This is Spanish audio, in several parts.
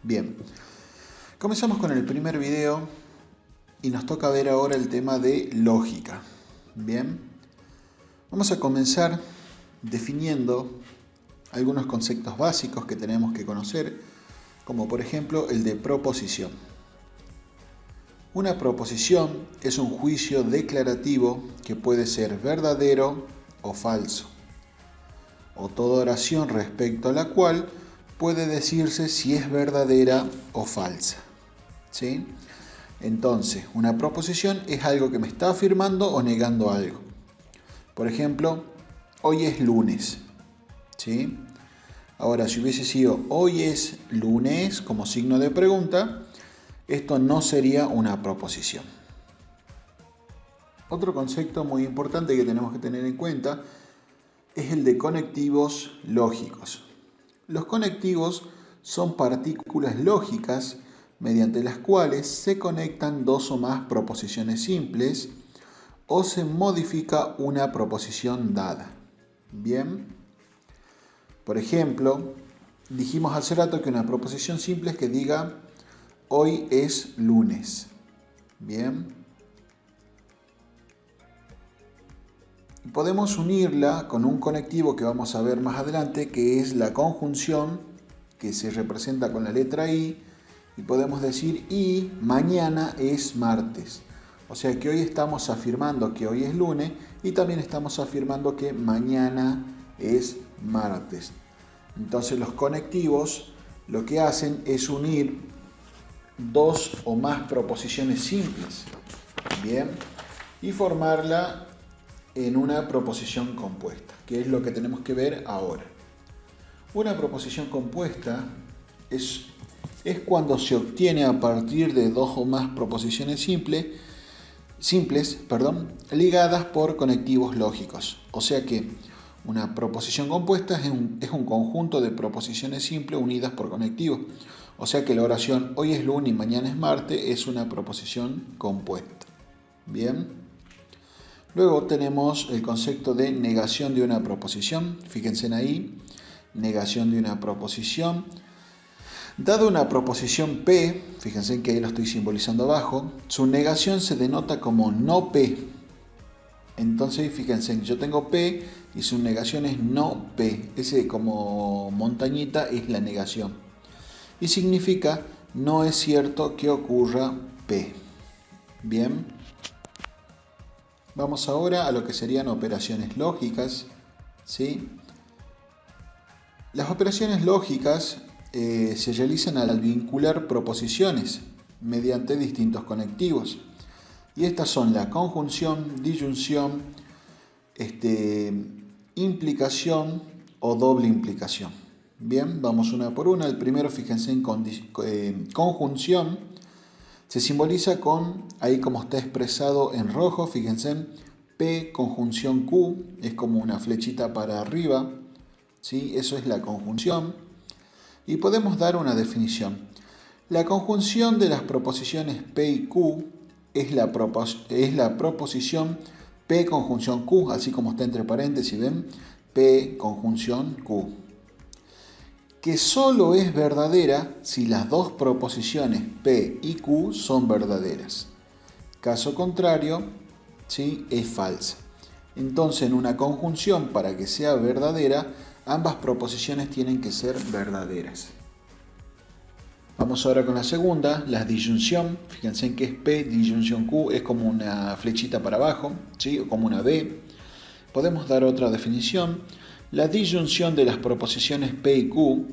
Bien, comenzamos con el primer video y nos toca ver ahora el tema de lógica. Bien, vamos a comenzar definiendo algunos conceptos básicos que tenemos que conocer, como por ejemplo el de proposición. Una proposición es un juicio declarativo que puede ser verdadero o falso, o toda oración respecto a la cual puede decirse si es verdadera o falsa. ¿Sí? Entonces, una proposición es algo que me está afirmando o negando algo. Por ejemplo, hoy es lunes. ¿Sí? Ahora, si hubiese sido hoy es lunes como signo de pregunta, esto no sería una proposición. Otro concepto muy importante que tenemos que tener en cuenta es el de conectivos lógicos. Los conectivos son partículas lógicas mediante las cuales se conectan dos o más proposiciones simples o se modifica una proposición dada. Bien. Por ejemplo, dijimos hace rato que una proposición simple es que diga hoy es lunes. Bien. Y podemos unirla con un conectivo que vamos a ver más adelante, que es la conjunción, que se representa con la letra I, y podemos decir y mañana es martes. O sea que hoy estamos afirmando que hoy es lunes y también estamos afirmando que mañana es martes. Entonces los conectivos lo que hacen es unir dos o más proposiciones simples, bien, y formarla en una proposición compuesta, que es lo que tenemos que ver ahora. Una proposición compuesta es cuando se obtiene a partir de dos o más proposiciones simples, ligadas por conectivos lógicos. O sea que una proposición compuesta es un conjunto de proposiciones simples unidas por conectivos. O sea que la oración hoy es lunes y mañana es martes es una proposición compuesta. Bien. Luego tenemos el concepto de negación de una proposición. Fíjense ahí, negación de una proposición. Dada una proposición P, fíjense que ahí lo estoy simbolizando abajo, su negación se denota como no P. Entonces fíjense, yo tengo P y su negación es no P. Ese como montañita es la negación. Y significa no es cierto que ocurra P. Bien. Vamos ahora a lo que serían operaciones lógicas. ¿Sí? Las operaciones lógicas se realizan al vincular proposiciones mediante distintos conectivos. Y estas son la conjunción, disyunción, implicación o doble implicación. Bien, vamos una por una. El primero, fíjense en conjunción. Se simboliza con, ahí como está expresado en rojo, fíjense, P conjunción Q, es como una flechita para arriba, ¿sí? Eso es la conjunción. Y podemos dar una definición. La conjunción de las proposiciones P y Q es la proposición P conjunción Q, así como está entre paréntesis, ¿ven? P conjunción Q. Que solo es verdadera si las dos proposiciones P y Q son verdaderas. Caso contrario, ¿sí? Es falsa. Entonces, en una conjunción, para que sea verdadera, ambas proposiciones tienen que ser verdaderas. Vamos ahora con la segunda, la disyunción. Fíjense en que es P, disyunción Q, es como una flechita para abajo, ¿sí? O como una B. Podemos dar otra definición. La disyunción de las proposiciones P y Q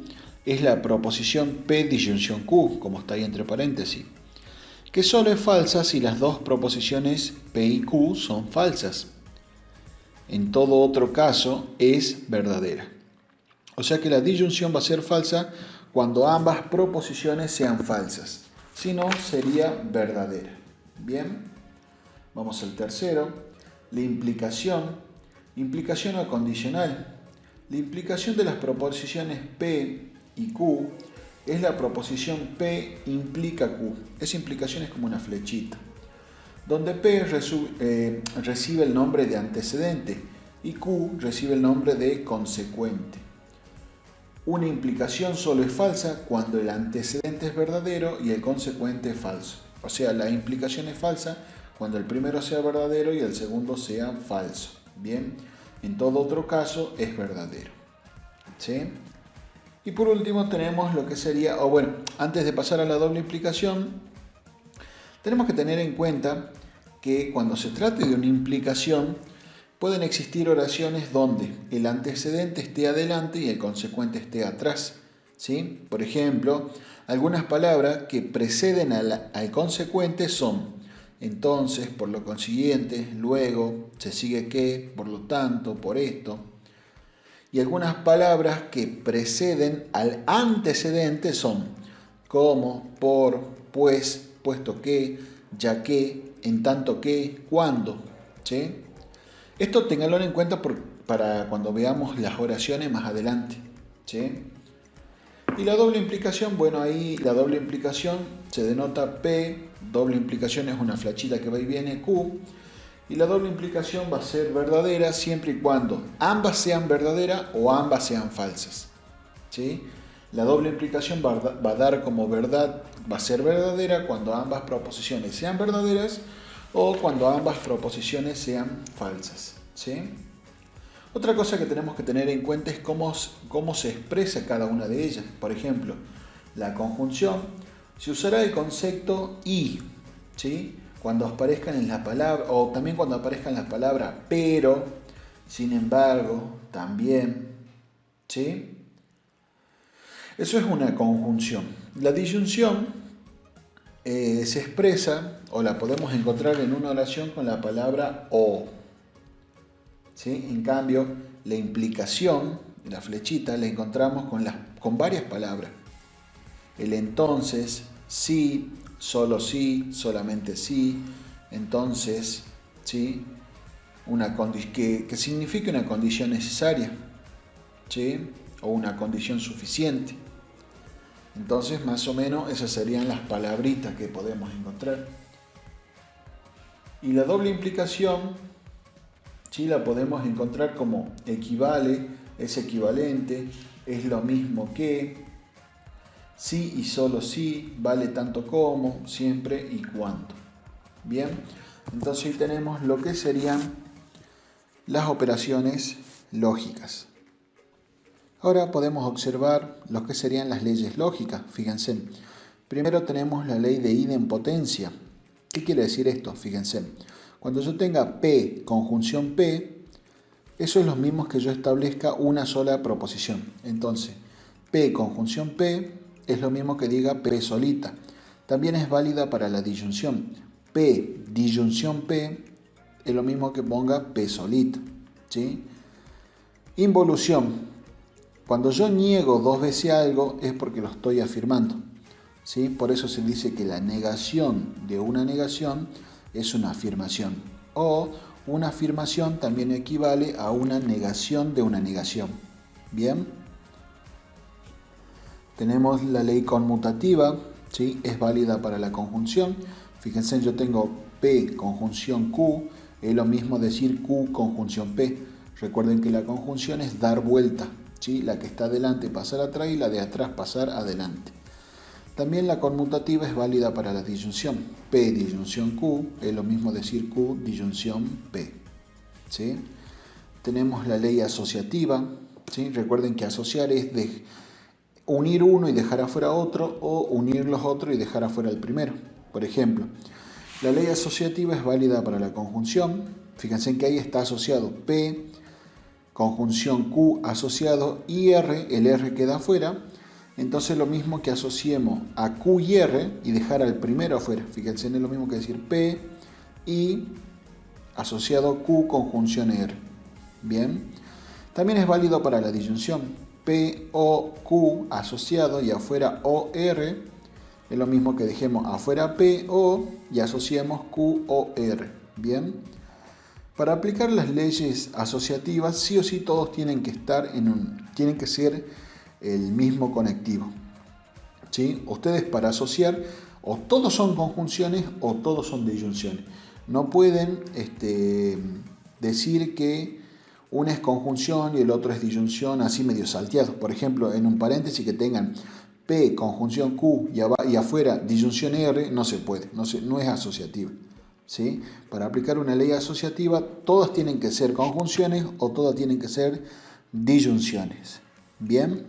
es la proposición P disyunción Q, como está ahí entre paréntesis, que solo es falsa si las dos proposiciones P y Q son falsas. En todo otro caso es verdadera. O sea que la disyunción va a ser falsa cuando ambas proposiciones sean falsas. Si no, sería verdadera. Bien, vamos al tercero. La implicación. Implicación o condicional. La implicación de las proposiciones P y Q es la proposición P implica Q. Esa implicación es como una flechita, donde P recibe el nombre de antecedente y Q recibe el nombre de consecuente. Una implicación solo es falsa cuando el antecedente es verdadero y el consecuente es falso. O sea, la implicación es falsa cuando el primero sea verdadero y el segundo sea falso. Bien, en todo otro caso es verdadero. ¿Sí? Y por último tenemos lo que sería, o bueno, antes de pasar a la doble implicación, tenemos que tener en cuenta que cuando se trate de una implicación, pueden existir oraciones donde el antecedente esté adelante y el consecuente esté atrás. ¿Sí? Por ejemplo, algunas palabras que preceden al consecuente son entonces, por lo consiguiente, luego, se sigue que, por lo tanto, por esto. Y algunas palabras que preceden al antecedente son como, por, pues, puesto que, ya que, en tanto que, cuando. ¿Sí? Esto ténganlo en cuenta para cuando veamos las oraciones más adelante. ¿Sí? Y la doble implicación, bueno, ahí la doble implicación se denota P, doble implicación es una flechita que va y viene, Q, y la doble implicación va a ser verdadera siempre y cuando ambas sean verdaderas o ambas sean falsas. ¿Sí? La doble implicación va a dar como verdad, va a ser verdadera cuando ambas proposiciones sean verdaderas o cuando ambas proposiciones sean falsas. ¿Sí? Otra cosa que tenemos que tener en cuenta es cómo se expresa cada una de ellas. Por ejemplo, la conjunción se usará el concepto y, ¿sí? Cuando aparezcan en la palabra, o también cuando aparezcan las palabras pero, sin embargo, también, ¿sí? Eso es una conjunción. La disyunción se expresa o la podemos encontrar en una oración con la palabra o. ¿Sí? En cambio, la implicación, la flechita, la encontramos con varias palabras. El entonces, sí, solo sí, solamente sí, entonces, ¿sí? Que significa una condición necesaria, ¿sí? O una condición suficiente. Entonces, más o menos, esas serían las palabritas que podemos encontrar. Y la doble implicación, ¿sí? La podemos encontrar como equivale, es equivalente, es lo mismo que, sí y solo sí, vale tanto como, siempre y cuando. Bien, entonces ahí tenemos lo que serían las operaciones lógicas. Ahora podemos observar lo que serían las leyes lógicas. Fíjense, primero tenemos la ley de idempotencia. ¿Qué quiere decir esto? Fíjense. Cuando yo tenga P, conjunción P, eso es lo mismo que yo establezca una sola proposición. Entonces, P, conjunción P, es lo mismo que diga P solita. También es válida para la disyunción. P, disyunción P, es lo mismo que ponga P solita. ¿Sí? Involución. Cuando yo niego dos veces algo es porque lo estoy afirmando. ¿Sí? Por eso se dice que la negación de una negación es una afirmación, o una afirmación también equivale a una negación de una negación. Bien, tenemos la ley conmutativa, ¿sí? Es válida para la conjunción. Fíjense, yo tengo P conjunción Q, es lo mismo decir Q conjunción P. Recuerden que la conjunción es dar vuelta, ¿sí? La que está adelante pasar atrás y la de atrás pasar adelante. También la conmutativa es válida para la disyunción. P disyunción Q es lo mismo decir Q disyunción P. ¿Sí? Tenemos la ley asociativa. ¿Sí? Recuerden que asociar es unir uno y dejar afuera otro, o unir los otros y dejar afuera el primero. Por ejemplo, la ley asociativa es válida para la conjunción. Fíjense que ahí está asociado P, conjunción Q asociado y R, el R queda afuera. Entonces lo mismo que asociemos a Q y R y dejar al primero afuera. Fíjense, es lo mismo que decir P y asociado Q conjunción R. Bien. También es válido para la disyunción. P, O, Q asociado y afuera O, R. Es lo mismo que dejemos afuera P, O y asociemos Q, O, R. Bien. Para aplicar las leyes asociativas, sí o sí todos tienen que estar tienen que ser el mismo conectivo. ¿Sí? Ustedes para asociar o todos son conjunciones o todos son disyunciones. No pueden decir que una es conjunción y el otro es disyunción, así medio salteados. Por ejemplo, en un paréntesis que tengan P conjunción Q y afuera disyunción R, no se puede, no es asociativa. ¿Sí? Para aplicar una ley asociativa, todas tienen que ser conjunciones o todas tienen que ser disyunciones. Bien,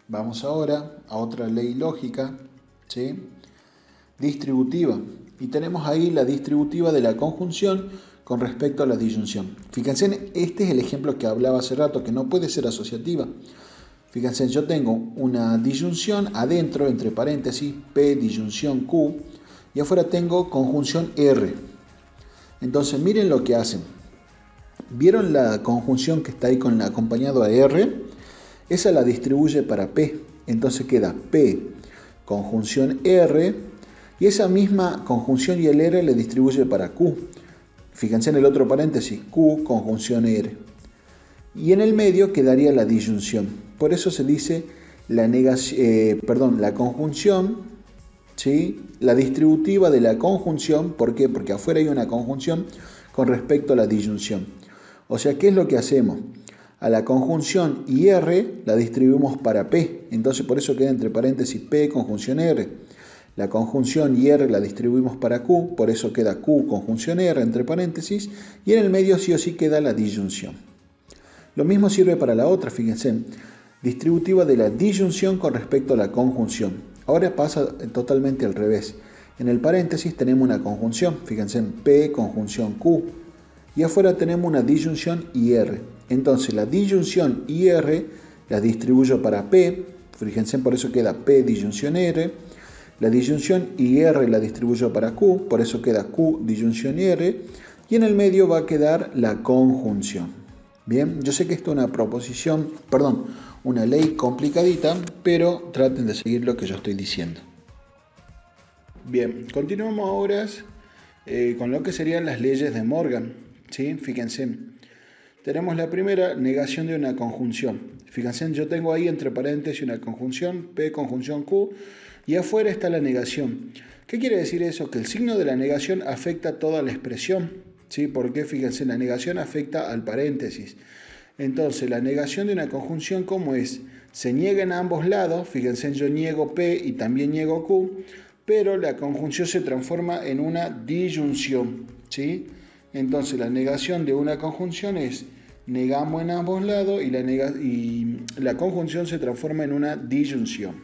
vamos ahora a otra ley lógica, ¿sí? Distributiva. Y tenemos ahí la distributiva de la conjunción con respecto a la disyunción. Fíjense, este es el ejemplo que hablaba hace rato, que no puede ser asociativa. Fíjense, yo tengo una disyunción adentro, entre paréntesis, P disyunción Q, y afuera tengo conjunción R. Entonces miren lo que hacen. ¿Vieron la conjunción que está ahí con acompañado a R? Esa la distribuye para P. Entonces queda P conjunción R y esa misma conjunción y el R le distribuye para Q. Fíjense en el otro paréntesis, Q conjunción R. Y en el medio quedaría la disyunción. Por eso se dice la conjunción, ¿sí? La distributiva de la conjunción. ¿Por qué? Porque afuera hay una conjunción con respecto a la disyunción. O sea, ¿qué es lo que hacemos? A la conjunción y R la distribuimos para P. Entonces por eso queda entre paréntesis P conjunción R. La conjunción y R la distribuimos para Q, por eso queda Q conjunción R entre paréntesis. Y en el medio sí o sí queda la disyunción. Lo mismo sirve para la otra, fíjense. Distributiva de la disyunción con respecto a la conjunción. Ahora pasa totalmente al revés. En el paréntesis tenemos una conjunción, fíjense en P conjunción Q. Y afuera tenemos una disyunción IR. Entonces la disyunción IR la distribuyo para P, fíjense por eso queda P disyunción R. La disyunción IR la distribuyo para Q, por eso queda Q disyunción IR. Y en el medio va a quedar la conjunción. Bien, yo sé que esto es una ley complicadita, pero traten de seguir lo que yo estoy diciendo. Bien, continuamos ahora con lo que serían las leyes de Morgan. ¿Sí? Fíjense, tenemos la primera, negación de una conjunción. Fíjense, yo tengo ahí entre paréntesis una conjunción, P conjunción Q, y afuera está la negación. ¿Qué quiere decir eso? Que el signo de la negación afecta a toda la expresión. ¿Sí? Porque fíjense, la negación afecta al paréntesis. Entonces, la negación de una conjunción, ¿cómo es? Se niega en ambos lados. Fíjense, yo niego P y también niego Q, pero la conjunción se transforma en una disyunción. ¿Sí? Entonces, la negación de una conjunción es negamos en ambos lados y la conjunción se transforma en una disyunción.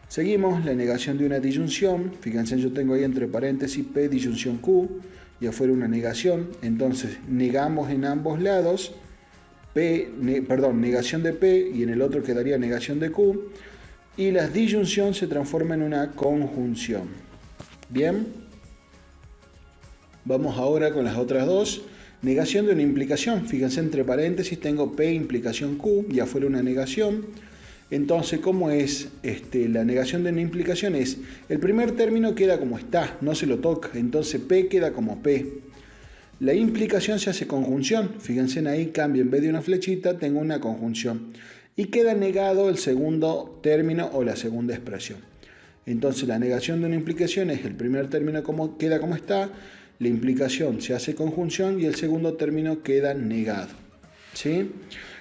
Seguimos, la negación de una disyunción. Fíjense, yo tengo ahí entre paréntesis P disyunción Q y afuera una negación. Entonces, negamos en ambos lados. Negación de P y en el otro quedaría negación de Q. Y la disyunción se transforma en una conjunción. Bien. Vamos ahora con las otras dos. Negación de una implicación. Fíjense, entre paréntesis tengo P implicación Q y afuera una negación. Entonces, ¿cómo es la negación de una implicación? Es el primer término queda como está, no se lo toca. Entonces, P queda como P. La implicación se hace conjunción. Fíjense ahí, cambio, en vez de una flechita tengo una conjunción. Y queda negado el segundo término o la segunda expresión. Entonces, la negación de una implicación es el primer término queda como está. La implicación se hace conjunción y el segundo término queda negado. ¿Sí?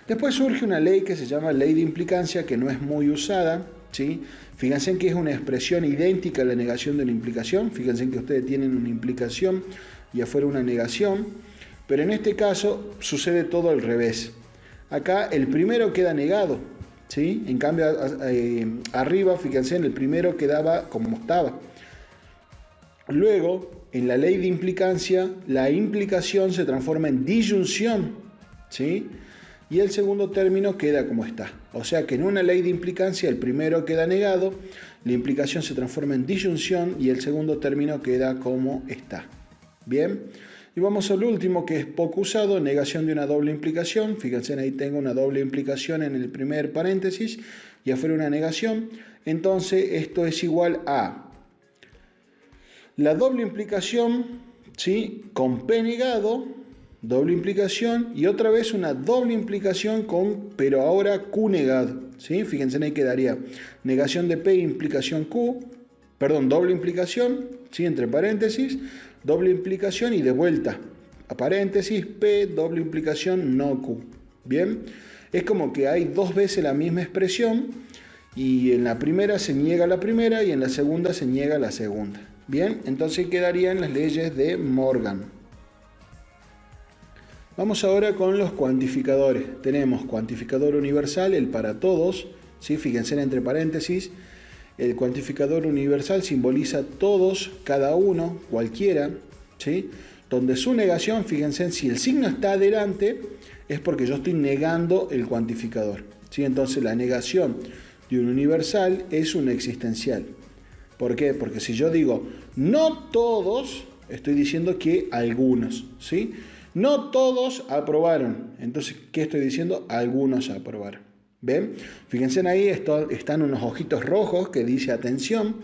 Después surge una ley que se llama ley de implicancia, que no es muy usada. ¿Sí? Fíjense que es una expresión idéntica a la negación de una implicación. Fíjense que ustedes tienen una implicación y afuera una negación. Pero en este caso sucede todo al revés. Acá el primero queda negado. ¿Sí? En cambio, arriba, fíjense, el primero quedaba como estaba. Luego, en la ley de implicancia, la implicación se transforma en disyunción, ¿sí? Y el segundo término queda como está. O sea que en una ley de implicancia el primero queda negado, la implicación se transforma en disyunción y el segundo término queda como está. Bien, y vamos al último, que es poco usado, negación de una doble implicación. Fíjense, ahí tengo una doble implicación en el primer paréntesis y afuera una negación. Entonces esto es igual a la doble implicación, ¿sí? Con P negado, doble implicación, y otra vez una doble implicación pero ahora Q negado, ¿sí? Fíjense, ahí quedaría negación de P, implicación Q, doble implicación, ¿sí? Entre paréntesis, doble implicación y de vuelta paréntesis, P, doble implicación, no Q. Bien, es como que hay dos veces la misma expresión y en la primera se niega la primera y en la segunda se niega la segunda. Bien, entonces quedarían las leyes de Morgan. Vamos ahora con los cuantificadores. Tenemos cuantificador universal, el para todos, ¿sí? Fíjense en entre paréntesis. El cuantificador universal simboliza todos, cada uno, cualquiera, ¿sí? Donde su negación, fíjense, si el signo está adelante, es porque yo estoy negando el cuantificador, ¿sí? Entonces la negación de un universal es un existencial. ¿Por qué? Porque si yo digo no todos, estoy diciendo que algunos, ¿sí? No todos aprobaron. Entonces, ¿qué estoy diciendo? Algunos aprobaron. ¿Ven? Fíjense ahí, están unos ojitos rojos que dice atención.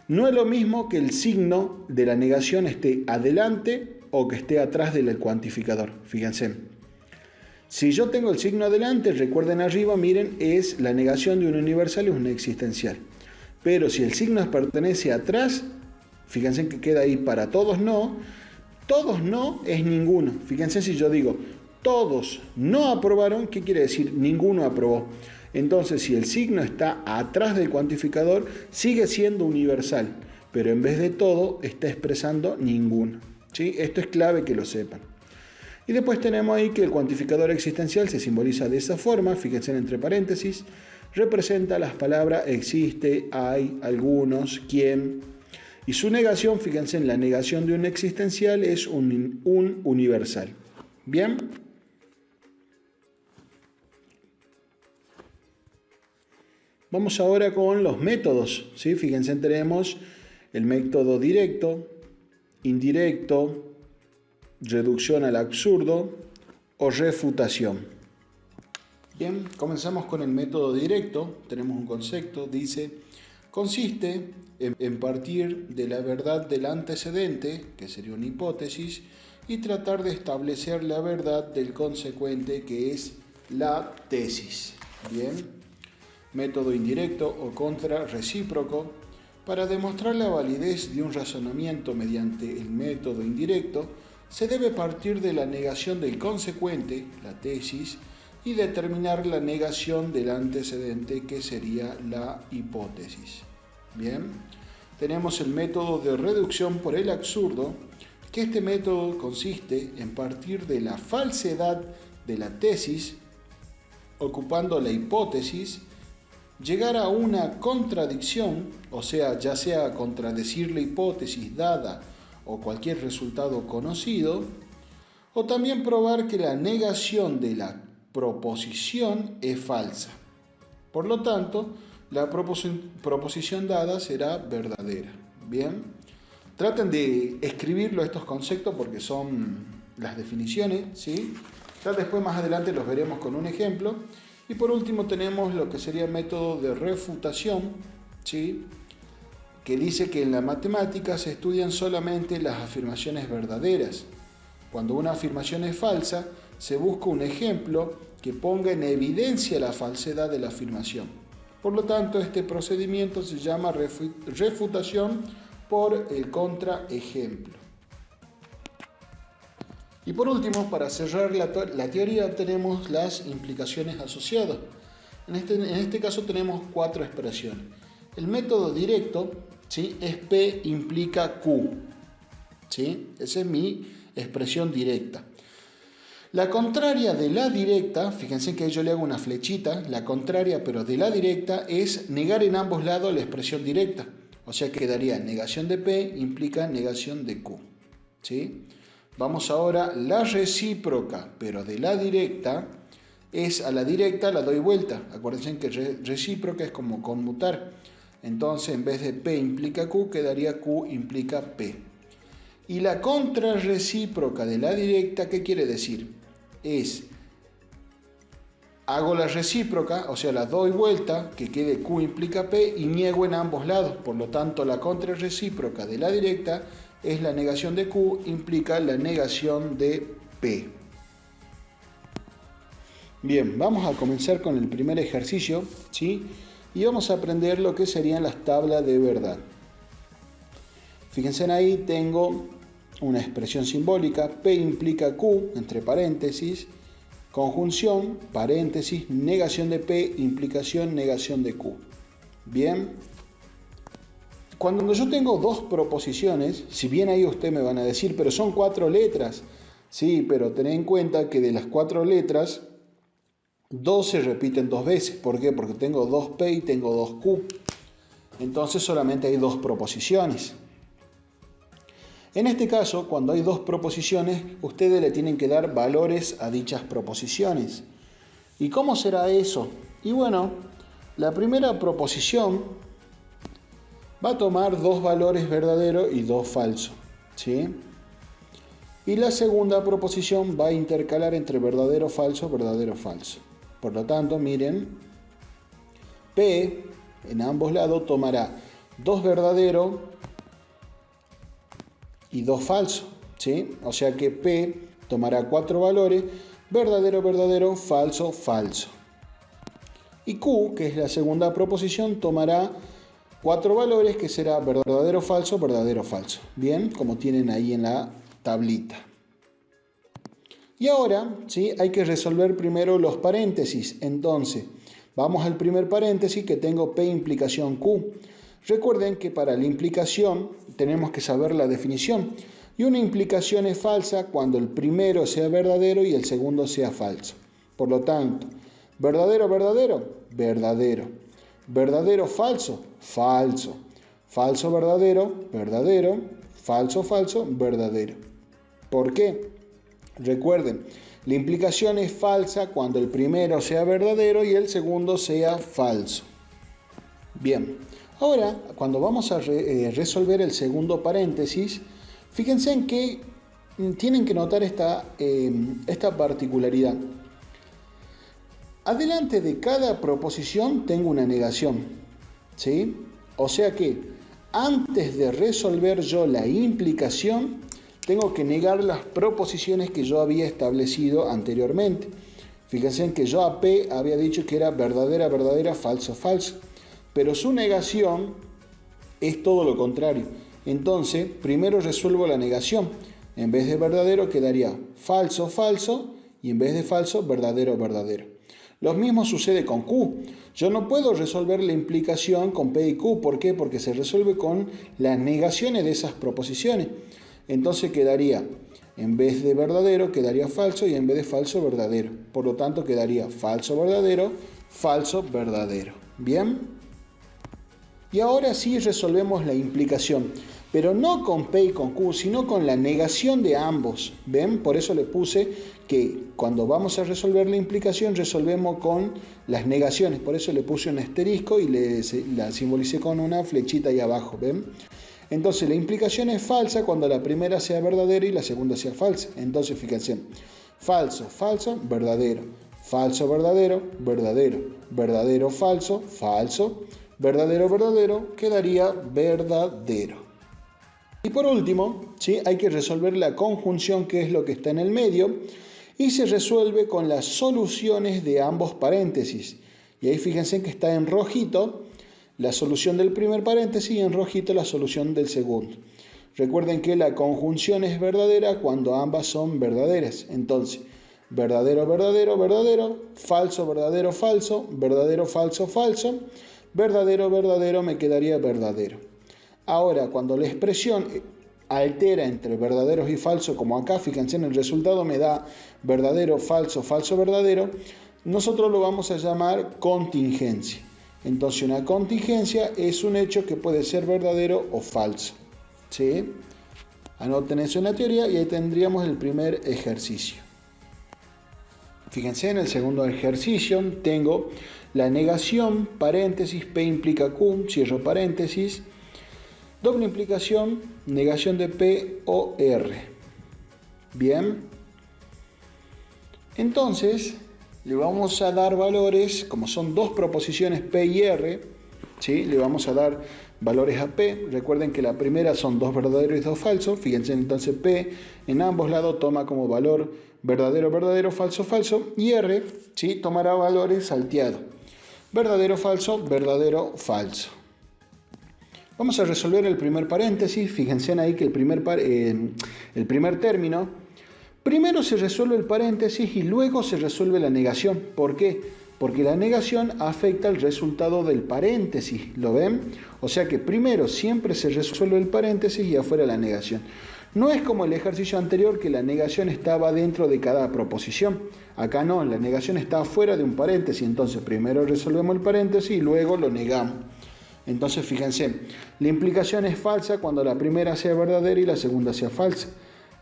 No es lo mismo que el signo de la negación esté adelante o que esté atrás del cuantificador. Fíjense. Si yo tengo el signo adelante, recuerden arriba, miren, es la negación de un universal, es una existencial. Pero si el signo pertenece atrás, fíjense que queda ahí para todos no es ninguno. Fíjense si yo digo todos no aprobaron, ¿qué quiere decir? Ninguno aprobó. Entonces, si el signo está atrás del cuantificador, sigue siendo universal, pero en vez de todo está expresando ninguno. ¿Sí? Esto es clave que lo sepan. Y después tenemos ahí que el cuantificador existencial se simboliza de esa forma, fíjense entre paréntesis, representa las palabras existe, hay, algunos, quién. Y su negación, fíjense en la negación de un existencial, es un universal. ¿Bien? Vamos ahora con los métodos, ¿sí? Fíjense, tenemos el método directo, indirecto, reducción al absurdo o refutación. Bien, comenzamos con el método directo. Tenemos un concepto, dice, consiste en partir de la verdad del antecedente, que sería una hipótesis, y tratar de establecer la verdad del consecuente, que es la tesis. Bien. Método indirecto o contrarrecíproco. Para demostrar la validez de un razonamiento mediante el método indirecto, se debe partir de la negación del consecuente, la tesis, y determinar la negación del antecedente, que sería la hipótesis. Bien, tenemos el método de reducción por el absurdo, que este método consiste en partir de la falsedad de la tesis, ocupando la hipótesis, llegar a una contradicción, o sea, ya sea contradecir la hipótesis dada o cualquier resultado conocido, o también probar que la negación de la proposición es falsa. Por lo tanto, la proposición dada será verdadera. Bien, traten de escribirlo estos conceptos porque son las definiciones, ¿sí? Ya después más adelante los veremos con un ejemplo. Y por último tenemos lo que sería el método de refutación, ¿sí? Que dice que en la matemática se estudian solamente las afirmaciones verdaderas. Cuando una afirmación es falsa, se busca un ejemplo que ponga en evidencia la falsedad de la afirmación. Por lo tanto, este procedimiento se llama refutación por el contraejemplo. Y por último, para cerrar la teoría, tenemos las implicaciones asociadas. En este caso tenemos 4 expresiones. El método directo, ¿sí? Es P implica Q. ¿Sí? Esa es mi expresión directa. La contraria de la directa, fíjense que yo le hago una flechita, la contraria pero de la directa es negar en ambos lados la expresión directa. O sea que quedaría negación de P implica negación de Q. ¿Sí? Vamos ahora, la recíproca, pero de la directa, es a la directa la doy vuelta. Acuérdense que recíproca es como conmutar. Entonces, en vez de P implica Q, quedaría Q implica P. Y la contrarrecíproca de la directa, ¿qué quiere decir? Hago la recíproca, o sea, la doy vuelta, que quede Q implica P, y niego en ambos lados. Por lo tanto, la contrarrecíproca de la directa es la negación de Q, implica la negación de P. Bien, vamos a comenzar con el primer ejercicio, ¿sí? Y vamos a aprender lo que serían las tablas de verdad. Fíjense ahí, tengo una expresión simbólica, P implica Q, entre paréntesis, conjunción, paréntesis, negación de P, implicación, negación de Q. Bien. Cuando yo tengo dos proposiciones, si bien ahí ustedes me van a decir, pero son 4 letras. Sí, pero tened en cuenta que de las 4 letras, 2 se repiten 2 veces. ¿Por qué? Porque tengo 2P y tengo 2Q. Entonces solamente hay 2 proposiciones. En este caso, cuando hay 2 proposiciones, ustedes le tienen que dar valores a dichas proposiciones. ¿Y cómo será eso? Y bueno, la primera proposición va a tomar 2 valores verdaderos y 2 falsos, ¿sí? Y la segunda proposición va a intercalar entre verdadero, falso, verdadero, falso. Por lo tanto, miren, P en ambos lados tomará 2 verdaderos y 2 falsos, ¿sí? O sea que P tomará 4 valores, verdadero, verdadero, falso, falso. Y Q, que es la segunda proposición, tomará 4 valores que será verdadero, falso, verdadero, falso. Bien, como tienen ahí en la tablita. Y ahora, ¿sí? Hay que resolver primero los paréntesis. Entonces, vamos al primer paréntesis que tengo P implicación Q. Recuerden que para la implicación tenemos que saber la definición. Y una implicación es falsa cuando el primero sea verdadero y el segundo sea falso. Por lo tanto, verdadero, verdadero, verdadero. Verdadero, falso, falso. Falso, verdadero, verdadero. Falso, falso, verdadero. ¿Por qué? Recuerden, la implicación es falsa cuando el primero sea verdadero y el segundo sea falso. Bien, ahora cuando vamos a resolver el segundo paréntesis, fíjense en que tienen que notar esta particularidad. Adelante de cada proposición tengo una negación, ¿sí? O sea que antes de resolver yo la implicación, tengo que negar las proposiciones que yo había establecido anteriormente. Fíjense en que yo a P había dicho que era verdadera, verdadera, falso, falso. Pero su negación es todo lo contrario. Entonces, primero resuelvo la negación. En vez de verdadero quedaría falso, falso, y en vez de falso, verdadero, verdadero. Lo mismo sucede con Q. Yo no puedo resolver la implicación con P y Q. ¿Por qué? Porque se resuelve con las negaciones de esas proposiciones. Entonces quedaría, en vez de verdadero, quedaría falso, y en vez de falso, verdadero. Por lo tanto, quedaría falso, verdadero, falso, verdadero. ¿Bien? Y ahora sí resolvemos la implicación, pero no con P y con Q, sino con la negación de ambos. ¿Ven? Por eso le puse que cuando vamos a resolver la implicación, resolvemos con las negaciones. Por eso le puse un asterisco y la simbolicé con una flechita ahí abajo. ¿Ven? Entonces la implicación es falsa cuando la primera sea verdadera y la segunda sea falsa. Entonces fíjense, falso, falso, verdadero, falso, verdadero, verdadero, verdadero, falso, falso, verdadero, verdadero, quedaría verdadero. Y por último, ¿sí? Hay que resolver la conjunción, que es lo que está en el medio, y se resuelve con las soluciones de ambos paréntesis. Y ahí fíjense que está en rojito la solución del primer paréntesis y en rojito la solución del segundo. Recuerden que la conjunción es verdadera cuando ambas son verdaderas. Entonces, verdadero, verdadero, verdadero, falso, verdadero, falso, verdadero, falso, falso, verdadero, verdadero, me quedaría verdadero. Ahora, cuando la expresión altera entre verdaderos y falsos, como acá, fíjense en el resultado me da verdadero, falso, falso, verdadero, nosotros lo vamos a llamar contingencia. Entonces una contingencia es un hecho que puede ser verdadero o falso. ¿Sí? Anoten eso en la teoría y ahí tendríamos el primer ejercicio. Fíjense en el segundo ejercicio tengo la negación, paréntesis, P implica Q, cierro paréntesis, doble implicación, negación de P o R. Bien. Entonces le vamos a dar valores, como son dos proposiciones P y R, ¿sí? Le vamos a dar valores a P. Recuerden que la primera son dos verdaderos y dos falsos. Fíjense, entonces P en ambos lados toma como valor verdadero, verdadero, falso, falso. Y R, ¿sí? Tomará valores salteados. Verdadero, falso, verdadero, falso. Vamos a resolver el primer paréntesis. Fíjense ahí que el primer término, primero se resuelve el paréntesis y luego se resuelve la negación. ¿Por qué? Porque la negación afecta el resultado del paréntesis. ¿Lo ven? O sea que primero siempre se resuelve el paréntesis y afuera la negación. No es como el ejercicio anterior que la negación estaba dentro de cada proposición. Acá no, la negación está fuera de un paréntesis. Entonces primero resolvemos el paréntesis y luego lo negamos. Entonces fíjense, la implicación es falsa cuando la primera sea verdadera y la segunda sea falsa.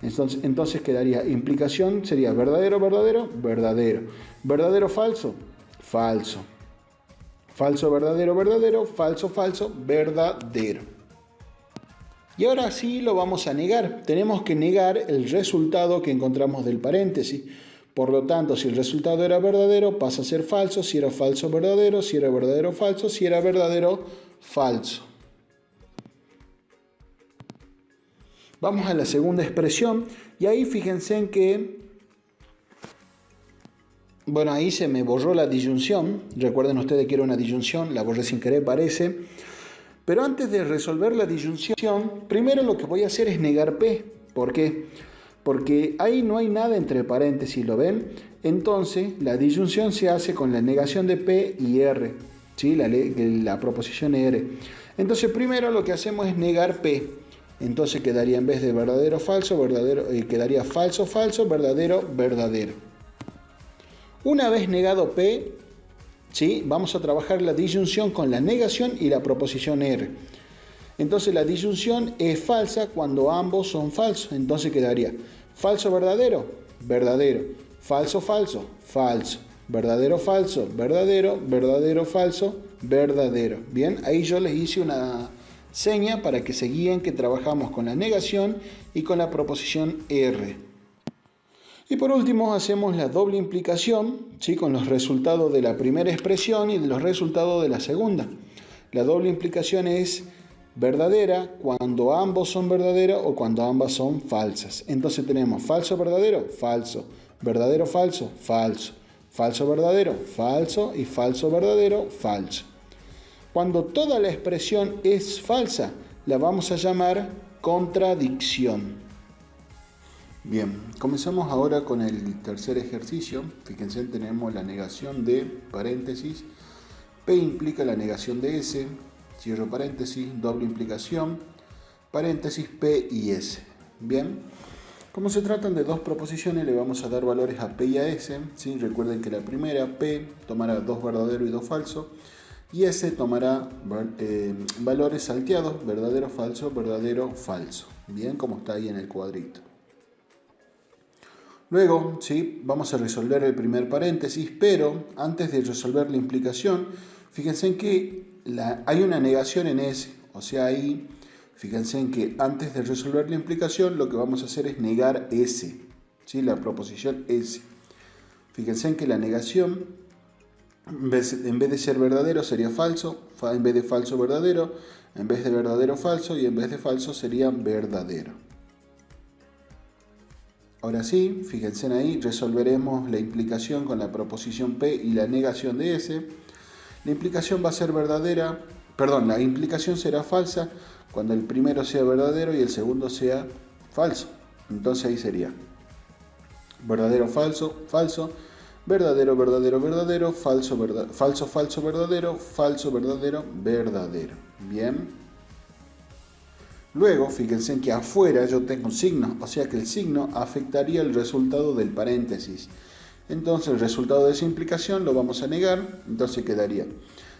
Entonces quedaría implicación, sería verdadero, verdadero, verdadero. Verdadero, falso, falso. Falso, verdadero, verdadero. Falso, falso, verdadero. Y ahora sí lo vamos a negar. Tenemos que negar el resultado que encontramos del paréntesis. Por lo tanto, si el resultado era verdadero, pasa a ser falso. Si era falso, verdadero. Si era verdadero, falso. Si era verdadero, falso. Vamos a la segunda expresión. Y ahí fíjense en que, bueno, ahí se me borró la disyunción. Recuerden ustedes que era una disyunción. La borré sin querer, parece. Pero antes de resolver la disyunción, primero lo que voy a hacer es negar P. ¿Por qué? Porque ahí no hay nada entre paréntesis, ¿lo ven? Entonces, la disyunción se hace con la negación de P y R, ¿sí? La proposición R. Entonces, primero lo que hacemos es negar P. Entonces quedaría en vez de verdadero, falso, quedaría falso, falso, verdadero, verdadero. Una vez negado P, ¿sí? Vamos a trabajar la disyunción con la negación y la proposición R. Entonces la disyunción es falsa cuando ambos son falsos. Entonces quedaría falso, verdadero, verdadero. Falso, falso, falso. Verdadero, falso, verdadero. Verdadero, falso, verdadero. Bien, ahí yo les hice una seña para que se guíen que trabajamos con la negación y con la proposición R. Y por último hacemos la doble implicación, ¿sí? Con los resultados de la primera expresión y de los resultados de la segunda. La doble implicación es verdadera cuando ambos son verdaderos o cuando ambas son falsas. Entonces tenemos falso, verdadero, falso, verdadero, falso, falso, falso, verdadero, falso y falso, verdadero, falso. Cuando toda la expresión es falsa, la vamos a llamar contradicción. Bien, comenzamos ahora con el tercer ejercicio. Fíjense, tenemos la negación de paréntesis. P implica la negación de S. Cierro paréntesis, doble implicación, paréntesis, P y S. Bien, como se tratan de dos proposiciones, le vamos a dar valores a P y a S. ¿Sí? Recuerden que la primera, P, tomará dos verdaderos y dos falsos. Y S tomará valores salteados, verdadero, falso, verdadero, falso. Bien, como está ahí en el cuadrito. Luego, ¿sí? Vamos a resolver el primer paréntesis, pero antes de resolver la implicación, fíjense en que hay una negación en S. O sea, ahí, fíjense en que antes de resolver la implicación, lo que vamos a hacer es negar S, ¿sí? La proposición S. Fíjense en que la negación, en vez de ser verdadero, sería falso. En vez de falso, verdadero. En vez de verdadero, falso. Y en vez de falso, sería verdadero. Ahora sí, fíjense ahí, resolveremos la implicación con la proposición P y la negación de S. La implicación va a ser verdadera, la implicación será falsa cuando el primero sea verdadero y el segundo sea falso. Entonces ahí sería verdadero, falso, falso, verdadero, verdadero, verdadero, falso, falso, falso, verdadero, falso, verdadero, verdadero. Bien. Luego, fíjense en que afuera yo tengo un signo, o sea que el signo afectaría el resultado del paréntesis. Entonces el resultado de esa implicación lo vamos a negar, entonces quedaría,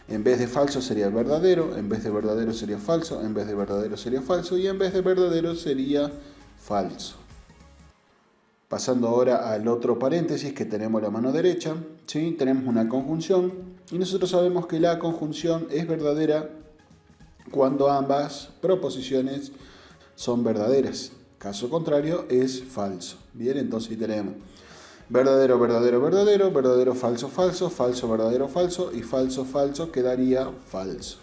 en vez de falso sería verdadero, en vez de verdadero sería falso, en vez de verdadero sería falso y en vez de verdadero sería falso. Pasando ahora al otro paréntesis que tenemos a la mano derecha, ¿sí? Tenemos una conjunción y nosotros sabemos que la conjunción es verdadera cuando ambas proposiciones son verdaderas. Caso contrario es falso. Bien, entonces ahí tenemos verdadero, verdadero, verdadero, verdadero, falso, falso, falso, verdadero, falso y falso, falso quedaría falso.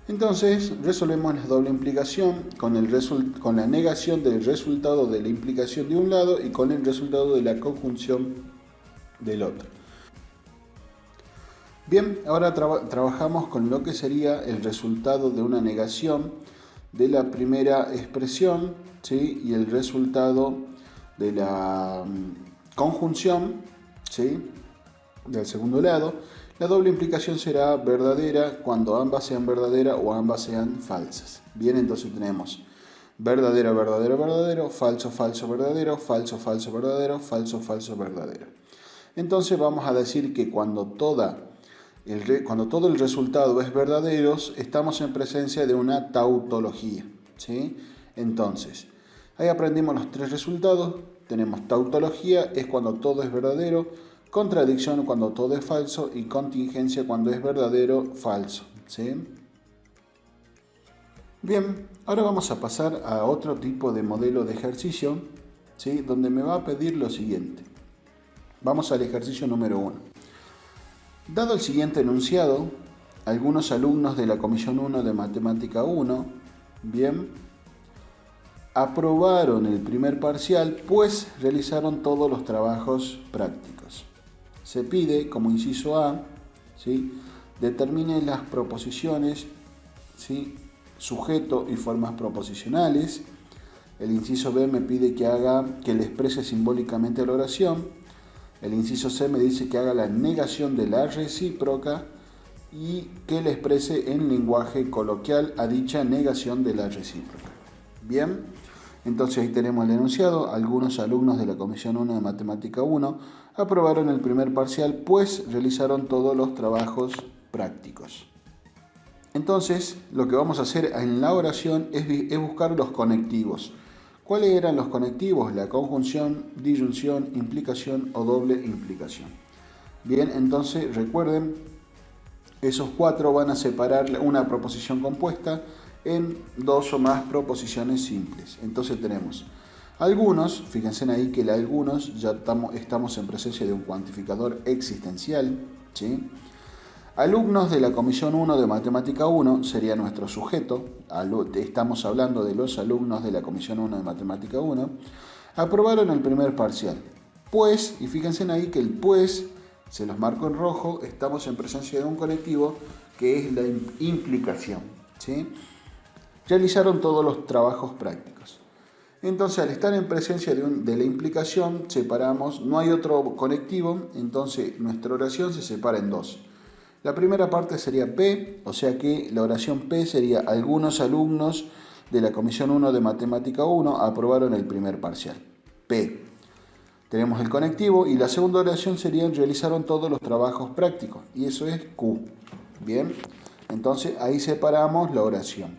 Entonces resolvemos la doble implicación con la negación del resultado de la implicación de un lado y con el resultado de la conjunción del otro. Bien, ahora trabajamos con lo que sería el resultado de una negación de la primera expresión, ¿sí? Y el resultado de la conjunción, ¿sí? Del segundo lado. La doble implicación será verdadera cuando ambas sean verdaderas o ambas sean falsas. Bien, entonces tenemos verdadero, verdadero, verdadero, falso, falso, verdadero, falso, falso, verdadero, falso, falso, verdadero. Entonces vamos a decir que cuando todo el resultado es verdadero, estamos en presencia de una tautología, ¿sí? Entonces, ahí aprendimos los tres resultados. Tenemos tautología, es cuando todo es verdadero, contradicción cuando todo es falso y contingencia cuando es verdadero, falso, ¿sí? Bien, ahora vamos a pasar a otro tipo de modelo de ejercicio, ¿sí? Donde me va a pedir lo siguiente. Vamos al ejercicio número 1. Dado el siguiente enunciado, algunos alumnos de la Comisión 1 de Matemática 1, bien, aprobaron el primer parcial, pues realizaron todos los trabajos prácticos. Se pide, como inciso A, ¿sí? Determine las proposiciones, ¿sí? Sujeto y formas proposicionales. El inciso B me pide que le exprese simbólicamente la oración. El inciso C me dice que haga la negación de la recíproca y que le exprese en lenguaje coloquial a dicha negación de la recíproca. Bien, entonces ahí tenemos el enunciado. Algunos alumnos de la Comisión 1 de Matemática 1 aprobaron el primer parcial, pues realizaron todos los trabajos prácticos. Entonces, lo que vamos a hacer en la oración es buscar los conectivos. ¿Cuáles eran los conectivos? La conjunción, disyunción, implicación o doble implicación. Bien, entonces recuerden, esos cuatro van a separar una proposición compuesta en dos o más proposiciones simples. Entonces tenemos algunos, fíjense ahí que el algunos ya estamos en presencia de un cuantificador existencial, ¿sí? Alumnos de la Comisión 1 de Matemática 1 sería nuestro sujeto. Estamos hablando de los alumnos de la Comisión 1 de Matemática 1. Aprobaron el primer parcial. Pues, y fíjense ahí que el pues, se los marco en rojo, estamos en presencia de un conectivo que es la implicación, ¿sí? Realizaron todos los trabajos prácticos. Entonces, al estar en presencia de la implicación, separamos, no hay otro conectivo, entonces nuestra oración se separa en dos. La primera parte sería P, o sea que la oración P sería algunos alumnos de la Comisión 1 de Matemática 1 aprobaron el primer parcial. P. Tenemos el conectivo y la segunda oración sería realizaron todos los trabajos prácticos y eso es Q. Bien, entonces ahí separamos la oración.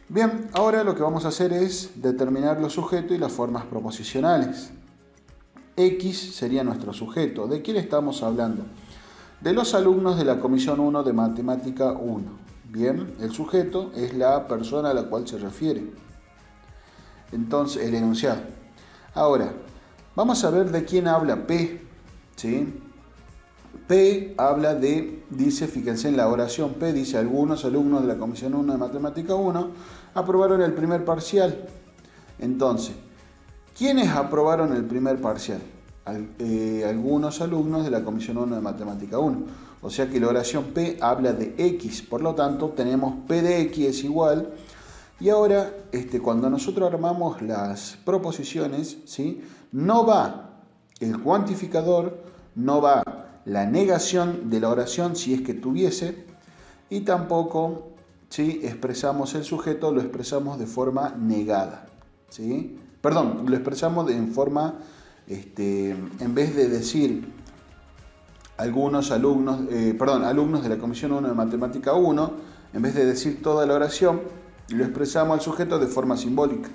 Bien, ahora lo que vamos a hacer es determinar los sujetos y las formas proposicionales. X sería nuestro sujeto. ¿De quién estamos hablando? De los alumnos de la Comisión 1 de Matemática 1. Bien, el sujeto es la persona a la cual se refiere. Entonces, el enunciado. Ahora, vamos a ver de quién habla P. ¿Sí? P habla dice, fíjense en la oración P, dice algunos alumnos de la Comisión 1 de Matemática 1 aprobaron el primer parcial. Entonces, ¿quiénes aprobaron el primer parcial? Algunos alumnos de la Comisión 1 de Matemática 1. O sea que la oración P habla de X, por lo tanto tenemos P de X es igual. Y ahora, cuando nosotros armamos las proposiciones, ¿sí? No va el cuantificador, no va la negación de la oración si es que tuviese, y tampoco, ¿sí? Expresamos el sujeto, lo expresamos de forma negada, ¿sí? Perdón, lo expresamos en forma... en vez de decir alumnos de la Comisión 1 de Matemática 1, en vez de decir toda la oración, lo expresamos al sujeto de forma simbólica.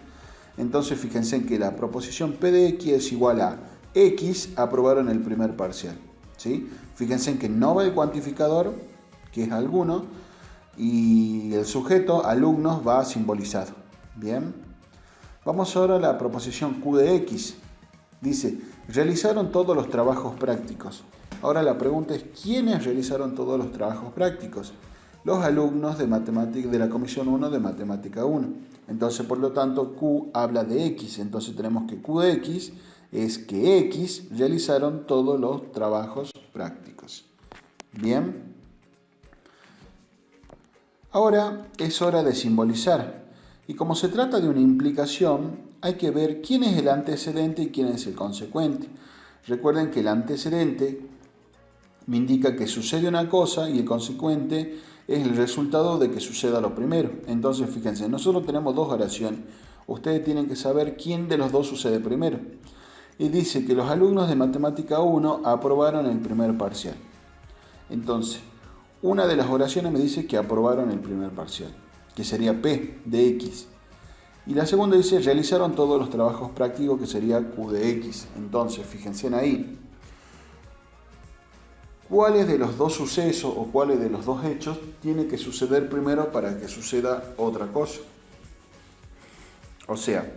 Entonces fíjense en que la proposición P de X es igual a X aprobaron el primer parcial, ¿sí? Fíjense en que no va el cuantificador, que es alguno, y el sujeto, alumnos, va simbolizado. Bien, vamos ahora a la proposición Q de X. Dice, realizaron todos los trabajos prácticos. Ahora la pregunta es, ¿quiénes realizaron todos los trabajos prácticos? Los alumnos de la Comisión 1 de Matemática 1. Entonces, por lo tanto, Q habla de X. Entonces tenemos que Q de X es que X realizaron todos los trabajos prácticos. Bien. Ahora es hora de simbolizar. Y como se trata de una implicación, hay que ver quién es el antecedente y quién es el consecuente. Recuerden que el antecedente me indica que sucede una cosa y el consecuente es el resultado de que suceda lo primero. Entonces, fíjense, nosotros tenemos dos oraciones. Ustedes tienen que saber quién de los dos sucede primero. Y dice que los alumnos de Matemática 1 aprobaron el primer parcial. Entonces, una de las oraciones me dice que aprobaron el primer parcial, que sería P de X. Y la segunda dice realizaron todos los trabajos prácticos, que sería Q de X. Entonces, fíjense en ahí. ¿Cuáles de los dos sucesos o cuáles de los dos hechos tiene que suceder primero para que suceda otra cosa? O sea,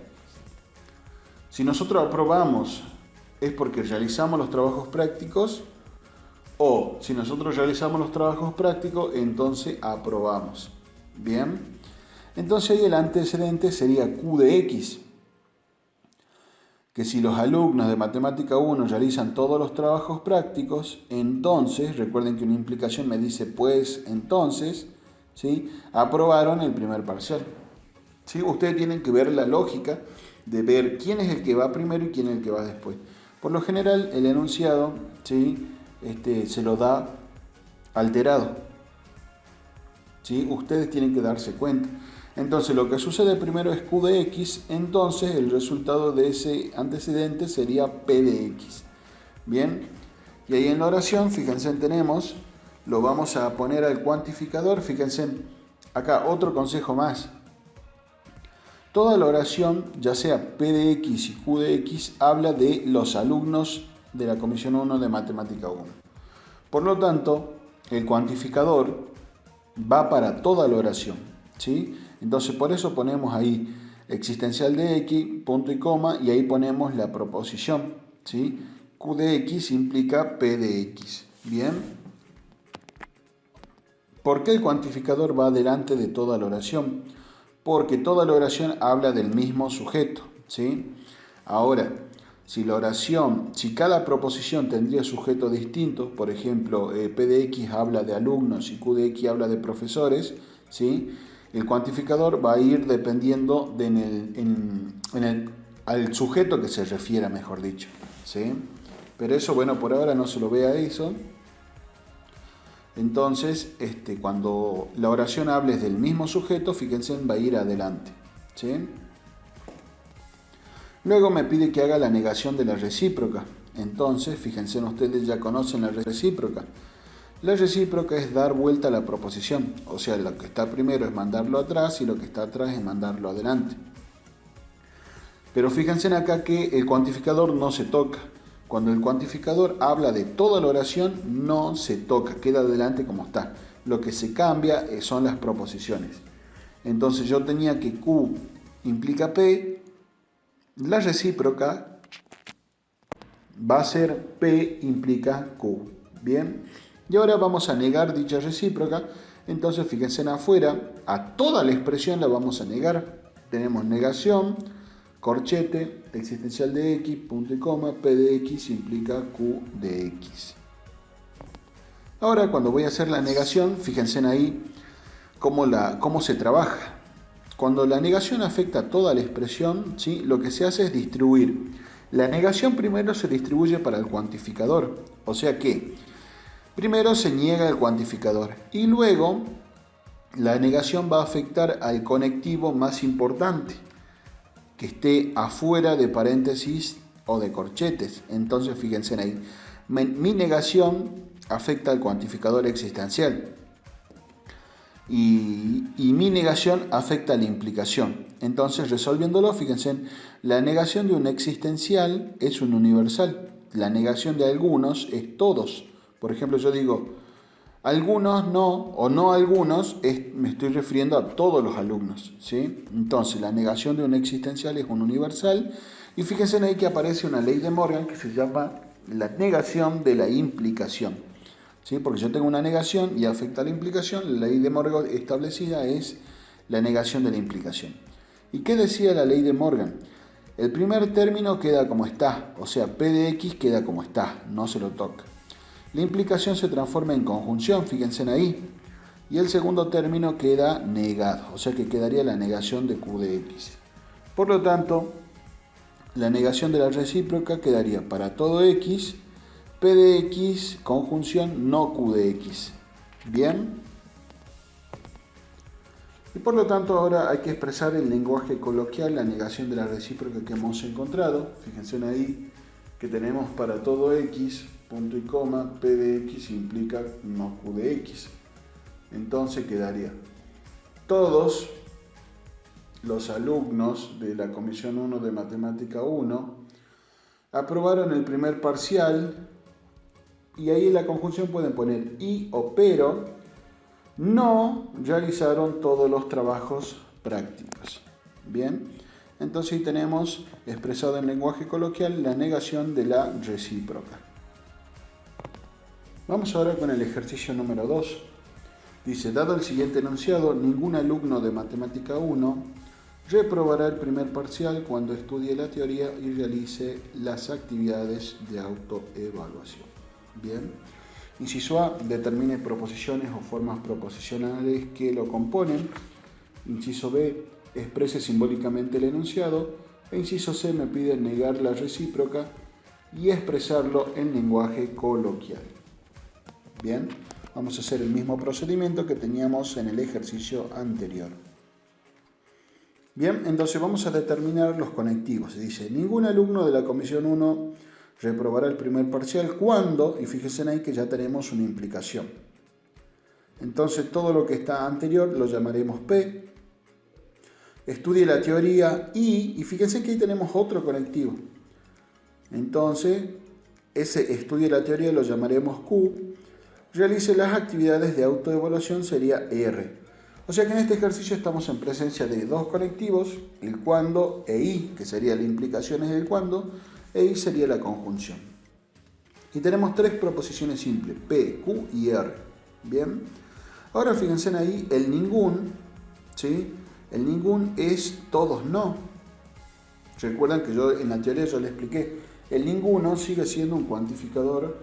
si nosotros aprobamos es porque realizamos los trabajos prácticos, o si nosotros realizamos los trabajos prácticos, entonces aprobamos. Bien, entonces ahí el antecedente sería Q de X. Que si los alumnos de Matemática 1 realizan todos los trabajos prácticos, entonces, recuerden que una implicación me dice pues entonces, ¿sí? Aprobaron el primer parcial. ¿Sí? Ustedes tienen que ver la lógica de ver quién es el que va primero y quién es el que va después. Por lo general, el enunciado, ¿sí? Se lo da alterado. ¿Sí? Ustedes tienen que darse cuenta. Entonces lo que sucede primero es Q de X, entonces el resultado de ese antecedente sería P de X. Bien, y ahí en la oración, fíjense, tenemos, lo vamos a poner al cuantificador, fíjense, acá otro consejo más. Toda la oración, ya sea P de X y Q de X, habla de los alumnos de la Comisión 1 de Matemática 1. Por lo tanto, el cuantificador va para toda la oración, ¿sí? Entonces por eso ponemos ahí existencial de X, punto y coma, y ahí ponemos la proposición, ¿sí? Q de X implica P de X. Bien. ¿Por qué el cuantificador va delante de toda la oración? Porque toda la oración habla del mismo sujeto, ¿sí? Ahora, si cada proposición tendría sujetos distintos, por ejemplo, P de X habla de alumnos y Q de X habla de profesores, ¿sí? El cuantificador va a ir dependiendo al sujeto que se refiera, mejor dicho, ¿sí? Pero eso, bueno, por ahora no se lo vea eso. Entonces, cuando la oración hable del mismo sujeto, fíjense, va a ir adelante, ¿sí? Luego me pide que haga la negación de la recíproca. Entonces, fíjense, ustedes ya conocen la recíproca. La recíproca es dar vuelta a la proposición, o sea, lo que está primero es mandarlo atrás y lo que está atrás es mandarlo adelante. Pero fíjense acá que el cuantificador no se toca. Cuando el cuantificador habla de toda la oración, no se toca, queda adelante como está. Lo que se cambia son las proposiciones. Entonces yo tenía que Q implica P, la recíproca va a ser P implica Q. Bien. Y ahora vamos a negar dicha recíproca. Entonces fíjense en afuera, a toda la expresión la vamos a negar. Tenemos negación, corchete, existencial de X, punto y coma, P de X implica Q de X. Ahora cuando voy a hacer la negación, fíjense en ahí cómo se trabaja. Cuando la negación afecta a toda la expresión, ¿sí? Lo que se hace es distribuir. La negación primero se distribuye para el cuantificador. O sea que primero se niega el cuantificador y luego la negación va a afectar al conectivo más importante que esté afuera de paréntesis o de corchetes. Entonces fíjense ahí, mi negación afecta al cuantificador existencial y mi negación afecta a la implicación. Entonces resolviéndolo, fíjense, la negación de un existencial es un universal, la negación de algunos es todos. Por ejemplo, yo digo, algunos no, o no algunos, me estoy refiriendo a todos los alumnos, ¿sí? Entonces, la negación de un existencial es un universal, y fíjense ahí que aparece una ley de Morgan que se llama la negación de la implicación, ¿sí? Porque yo tengo una negación y afecta a la implicación, la ley de Morgan establecida es la negación de la implicación. ¿Y qué decía la ley de Morgan? El primer término queda como está, o sea, P de X queda como está, no se lo toca. la implicación se transforma en conjunción, fíjense ahí. Y el segundo término queda negado, o sea que quedaría la negación de Q de X. Por lo tanto, la negación de la recíproca quedaría para todo X, P de X, conjunción no Q de X. ¿Bien? Y por lo tanto ahora hay que expresar en lenguaje coloquial la negación de la recíproca que hemos encontrado. Fíjense ahí que tenemos para todo X, punto y coma, P de X implica no Q de X. Entonces quedaría: todos los alumnos de la Comisión 1 de Matemática 1 aprobaron el primer parcial, y ahí en la conjunción pueden poner y o pero no realizaron todos los trabajos prácticos. Bien, entonces ahí tenemos expresado en lenguaje coloquial la negación de la recíproca. Vamos ahora con el ejercicio número 2. Dice: dado el siguiente enunciado, ningún alumno de Matemática 1 reprobará el primer parcial cuando estudie la teoría y realice las actividades de autoevaluación. Bien. Inciso A, determine proposiciones o formas proposicionales que lo componen. Inciso B, exprese simbólicamente el enunciado. E inciso C, me pide negar la recíproca y expresarlo en lenguaje coloquial. Bien. Vamos a hacer el mismo procedimiento que teníamos en el ejercicio anterior. Bien, entonces vamos a determinar los conectivos. Dice: ningún alumno de la Comisión 1 reprobará el primer parcial cuando, y fíjense ahí que ya tenemos una implicación. Entonces todo lo que está anterior lo llamaremos P. Estudie la teoría y fíjense que ahí tenemos otro conectivo. Entonces ese estudie la teoría lo llamaremos Q. Realice las actividades de autoevaluación sería R. O sea que en este ejercicio estamos en presencia de dos conectivos, el cuando e I, que sería la implicación es el cuando, e I sería la conjunción. Y tenemos tres proposiciones simples, P, Q y R. Bien. Ahora fíjense ahí, el ningún, ¿sí? El ningún es todos no. Recuerdan que yo en la teoría yo les expliqué, el ninguno sigue siendo un cuantificador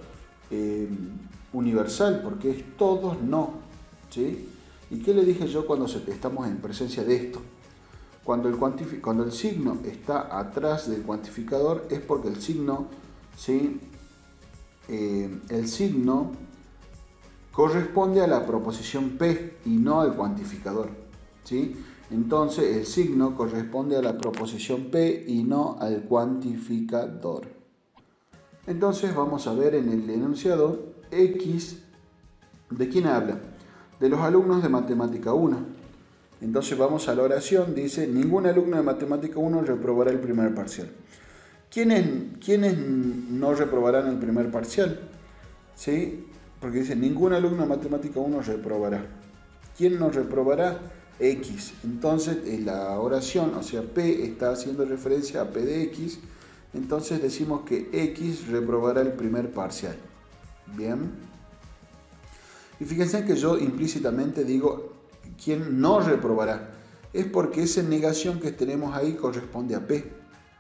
universal, porque es todos no, ¿sí? ¿Y qué le dije yo cuando estamos en presencia de esto? Cuando el signo está atrás del cuantificador es porque el signo, ¿sí? El signo corresponde a la proposición P y no al cuantificador, ¿sí? Entonces el signo corresponde a la proposición P y no al cuantificador. Entonces vamos a ver en el enunciado X, ¿de quién habla? De los alumnos de Matemática 1. Entonces vamos a la oración, dice: ningún alumno de Matemática 1 reprobará el primer parcial. ¿Quiénes no reprobarán el primer parcial? ¿Sí? Porque dice: ningún alumno de Matemática 1 reprobará. ¿Quién no reprobará? X. Entonces en la oración, o sea, P está haciendo referencia a P de X. Entonces decimos que X reprobará el primer parcial. Bien. Y fíjense que yo implícitamente digo quién no reprobará. Es porque esa negación que tenemos ahí corresponde a P.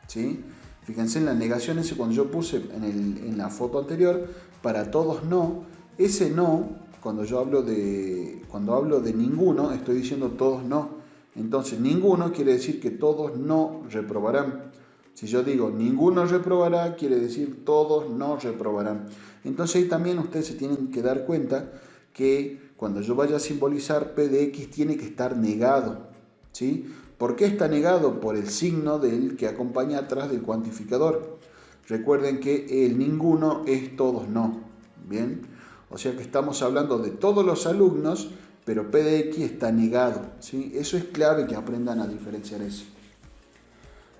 ¿Sí? Fíjense en la negación, ese cuando yo puse en la foto anterior, para todos no, ese no, cuando hablo de ninguno, estoy diciendo todos no. Entonces ninguno quiere decir que todos no reprobarán. Si yo digo ninguno reprobará, quiere decir todos no reprobarán. Entonces ahí también ustedes se tienen que dar cuenta que cuando yo vaya a simbolizar P de X tiene que estar negado. ¿Sí? ¿Por qué está negado? Por el signo del que acompaña atrás del cuantificador. Recuerden que el ninguno es todos no. Bien, o sea que estamos hablando de todos los alumnos, pero P de X está negado. ¿Sí? Eso es clave que aprendan a diferenciar eso.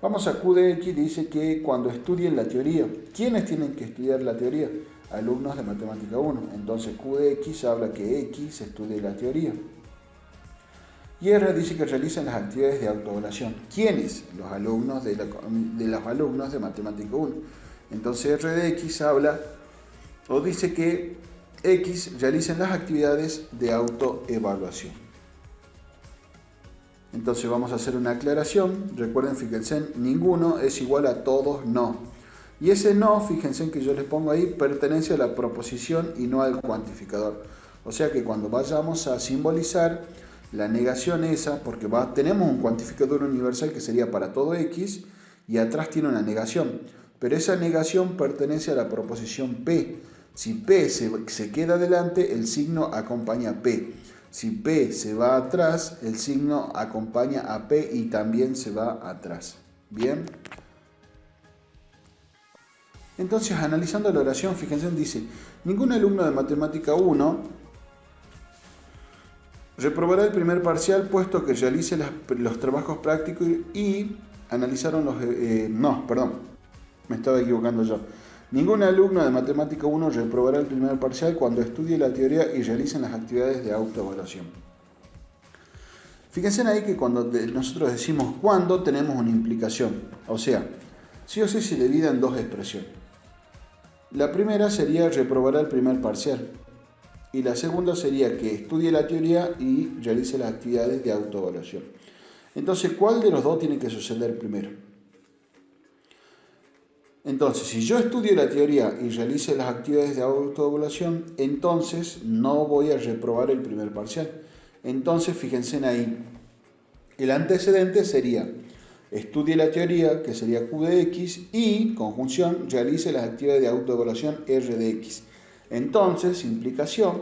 Vamos a Q de X, dice que cuando estudien la teoría. ¿Quiénes tienen que estudiar la teoría? Alumnos de Matemática 1. Entonces Q de X habla que X estudie la teoría. Y R dice que realicen las actividades de autoevaluación. ¿Quiénes? Los alumnos de los alumnos de Matemática 1. Entonces R de X habla o dice que X realicen las actividades de autoevaluación. Entonces vamos a hacer una aclaración. Recuerden, fíjense, ninguno es igual a todos no. Y ese no, fíjense en que yo les pongo ahí, pertenece a la proposición y no al cuantificador. O sea que cuando vayamos a simbolizar la negación esa, porque tenemos un cuantificador universal que sería para todo x, y atrás tiene una negación. Pero esa negación pertenece a la proposición P. Si P se queda adelante, el signo acompaña a P. Si P se va atrás, el signo acompaña a P y también se va atrás. ¿Bien? Entonces, analizando la oración, fíjense, dice, ningún alumno de Matemática 1 reprobará el primer parcial puesto que realice los trabajos prácticos y analizaron los... me estaba equivocando yo. Ningún alumno de Matemática 1 reprobará el primer parcial cuando estudie la teoría y realicen las actividades de autoevaluación. Fíjense ahí que cuando nosotros decimos cuándo, tenemos una implicación. O sea, sí o sí se divide en dos expresiones. La primera sería reprobará el primer parcial. Y la segunda sería que estudie la teoría y realice las actividades de autoevaluación. Entonces, ¿cuál de los dos tiene que suceder primero? Entonces, si yo estudio la teoría y realice las actividades de autoevaluación, entonces no voy a reprobar el primer parcial. Entonces, fíjense ahí, el antecedente sería estudie la teoría, que sería Q de X, y, conjunción, realice las actividades de autoevaluación R de X. Entonces, implicación,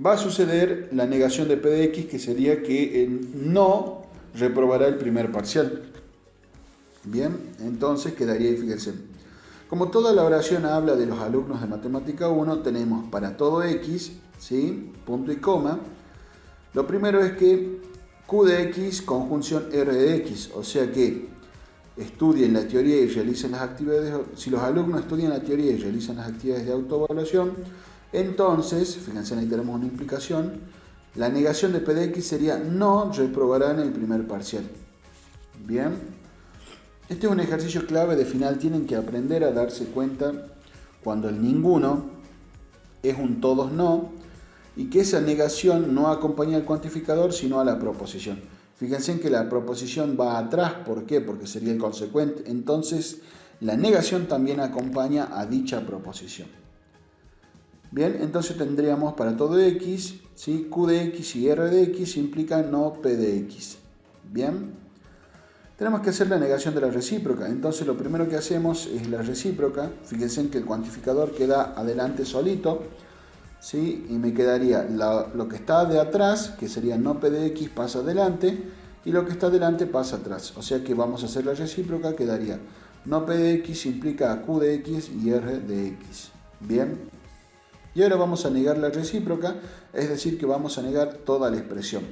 va a suceder la negación de P de X, que sería que no reprobará el primer parcial. Bien, entonces quedaría ahí, fíjense. Como toda la oración habla de los alumnos de Matemática 1, tenemos para todo X, ¿sí? Punto y coma. Lo primero es que Q de X, conjunción R de X, o sea que estudien la teoría y realicen las actividades. Si los alumnos estudian la teoría y realizan las actividades de autoevaluación, entonces, fíjense, ahí tenemos una implicación, la negación de P de X sería no reprobarán el primer parcial. Bien, este es un ejercicio clave de final, tienen que aprender a darse cuenta cuando el ninguno es un todos no, y que esa negación no acompaña al cuantificador sino a la proposición. Fíjense en que la proposición va atrás, ¿por qué? Porque sería el consecuente. Entonces, la negación también acompaña a dicha proposición. Bien, entonces tendríamos para todo X, ¿sí? Q de X y R de X implican no P de X. Bien, tenemos que hacer la negación de la recíproca. Entonces, lo primero que hacemos es la recíproca. Fíjense en que el cuantificador queda adelante solito, ¿sí? Y me quedaría lo que está de atrás, que sería no P de X, pasa adelante, y lo que está adelante pasa atrás. O sea que vamos a hacer la recíproca, quedaría no P de X implica Q de X y R de X. Bien. Y ahora vamos a negar la recíproca, es decir, que vamos a negar toda la expresión.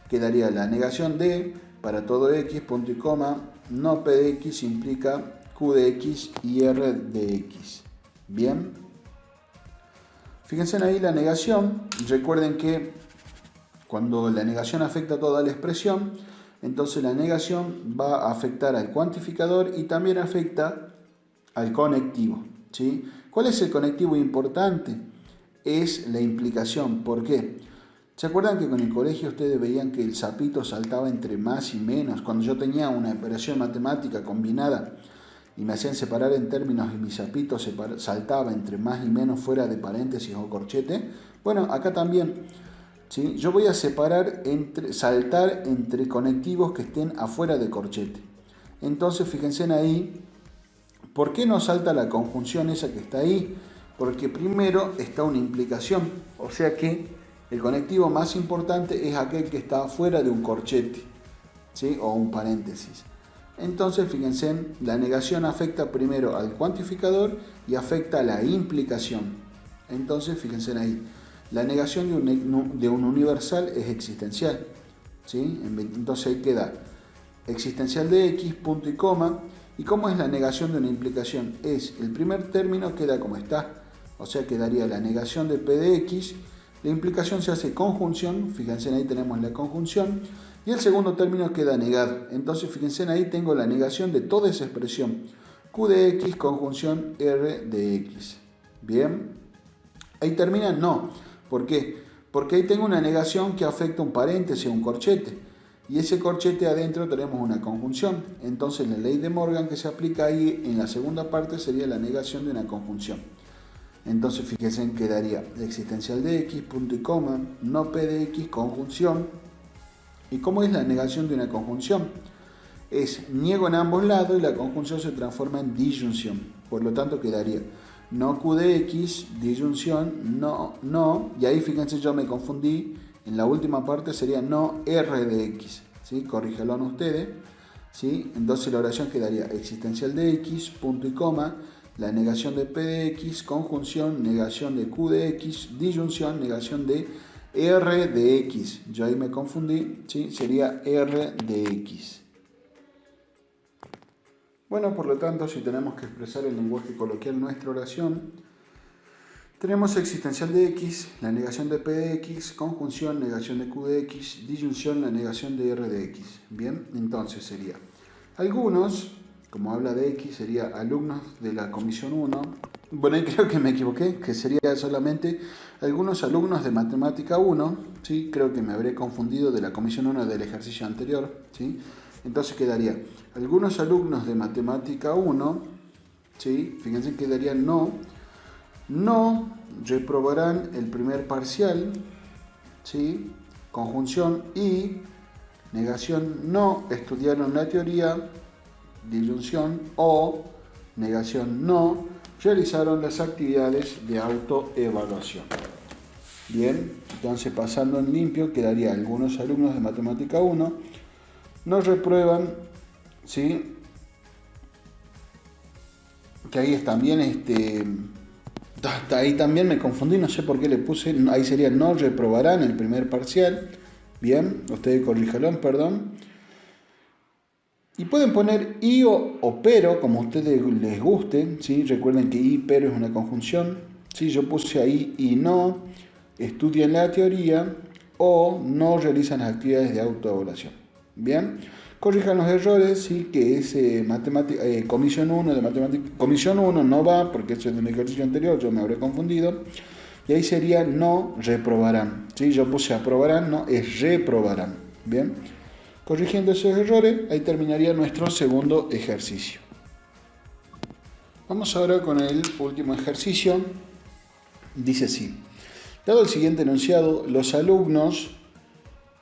Quedaría la negación de, para todo X, punto y coma, no P de X implica Q de X y R de X. Bien. Fíjense ahí la negación, recuerden que cuando la negación afecta a toda la expresión, entonces la negación va a afectar al cuantificador y también afecta al conectivo, ¿sí? ¿Cuál es el conectivo importante? Es la implicación. ¿Por qué? ¿Se acuerdan que con el colegio ustedes veían que el sapito saltaba entre más y menos? Cuando yo tenía una operación matemática combinada y me hacían separar en términos y mi sapito saltaba entre más y menos fuera de paréntesis o corchete. Bueno, acá también, ¿sí? Yo voy a saltar entre conectivos que estén afuera de corchete. Entonces, fíjense ahí, ¿por qué no salta la conjunción esa que está ahí? Porque primero está una implicación, o sea que el conectivo más importante es aquel que está afuera de un corchete, ¿sí? O un paréntesis. Entonces, fíjense, la negación afecta primero al cuantificador y afecta a la implicación. Entonces, fíjense ahí, la negación de un universal es existencial, ¿sí? Entonces ahí queda existencial de X, punto y coma. ¿Y cómo es la negación de una implicación? Es el primer término queda como está, o sea, quedaría la negación de P de X, la implicación se hace conjunción, fíjense ahí tenemos la conjunción, y el segundo término queda negado. Entonces, fíjense ahí tengo la negación de toda esa expresión, Q de X, conjunción R de X. Bien, ahí termina, no. ¿Por qué? Porque ahí tengo una negación que afecta un paréntesis, un corchete. Y ese corchete adentro tenemos una conjunción. Entonces la ley de Morgan que se aplica ahí en la segunda parte sería la negación de una conjunción. Entonces fíjense en que daría existencial de x, punto y coma, no p de x, conjunción. ¿Y cómo es la negación de una conjunción? Es niego en ambos lados y la conjunción se transforma en disyunción. Por lo tanto quedaría no q de x, disyunción, no, y ahí fíjense yo me confundí. En la última parte sería no r de x, ¿sí? Corríjanlo ustedes, ¿sí? Entonces la oración quedaría existencial de x, punto y coma, la negación de p de x, conjunción, negación de q de x, disyunción, negación de r de x. Yo ahí me confundí, ¿sí? Sería r de x. Bueno, por lo tanto, si tenemos que expresar en lenguaje coloquial nuestra oración, tenemos existencial de x, la negación de p de x, conjunción, negación de q de x, disyunción, la negación de r de x. Bien, entonces sería algunos, como habla de x, sería alumnos de la comisión 1. Bueno, ahí creo que me equivoqué, que sería solamente algunos alumnos de matemática 1, ¿sí? Creo que me habré confundido de la comisión 1 del ejercicio anterior, ¿sí? Entonces quedaría algunos alumnos de matemática 1, ¿sí? Fíjense que quedaría no reprobarán el primer parcial, ¿sí? Conjunción y negación, no estudiaron la teoría, disyunción, o negación, no realizaron las actividades de autoevaluación. Bien, entonces pasando en limpio quedaría algunos alumnos de matemática 1 no reprueban, ¿sí? Que ahí es también hasta ahí también me confundí, no sé por qué le puse, ahí sería no reprobarán el primer parcial. Bien, ustedes corríjanlo, perdón. Y pueden poner y o pero, como a ustedes les guste, ¿sí? Recuerden que y pero es una conjunción, ¿sí? Yo puse ahí y no estudian la teoría o no realizan las actividades de autoevaluación. Bien, corrijan los errores, ¿sí? Que es comisión 1 de matemática, comisión 1 no va porque eso es de un ejercicio anterior, yo me habré confundido. Y ahí sería no reprobarán, ¿sí? Yo puse aprobarán, no, es reprobarán. Bien, corrigiendo esos errores, ahí terminaría nuestro segundo ejercicio. Vamos ahora con el último ejercicio. Dice así: dado el siguiente enunciado, los alumnos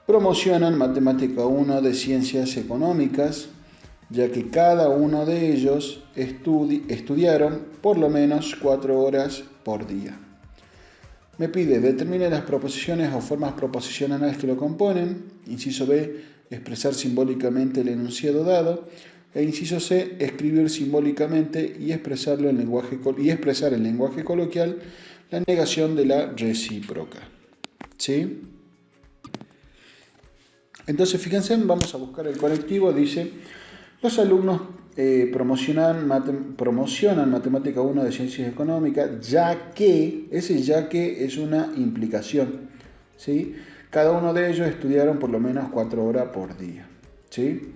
promocionan Matemática 1 de Ciencias Económicas, ya que cada uno de ellos estudiaron por lo menos 4 horas por día. Me pide determine las proposiciones o formas proposicionales que lo componen. Inciso B, expresar simbólicamente el enunciado dado. E inciso C, escribir simbólicamente y expresar en lenguaje coloquial la negación de la recíproca. ¿Sí? Entonces, fíjense, vamos a buscar el conectivo. Dice, los alumnos promocionan Matemática 1 de Ciencias Económicas, ya que es una implicación, ¿sí? Cada uno de ellos estudiaron por lo menos 4 horas por día, ¿sí?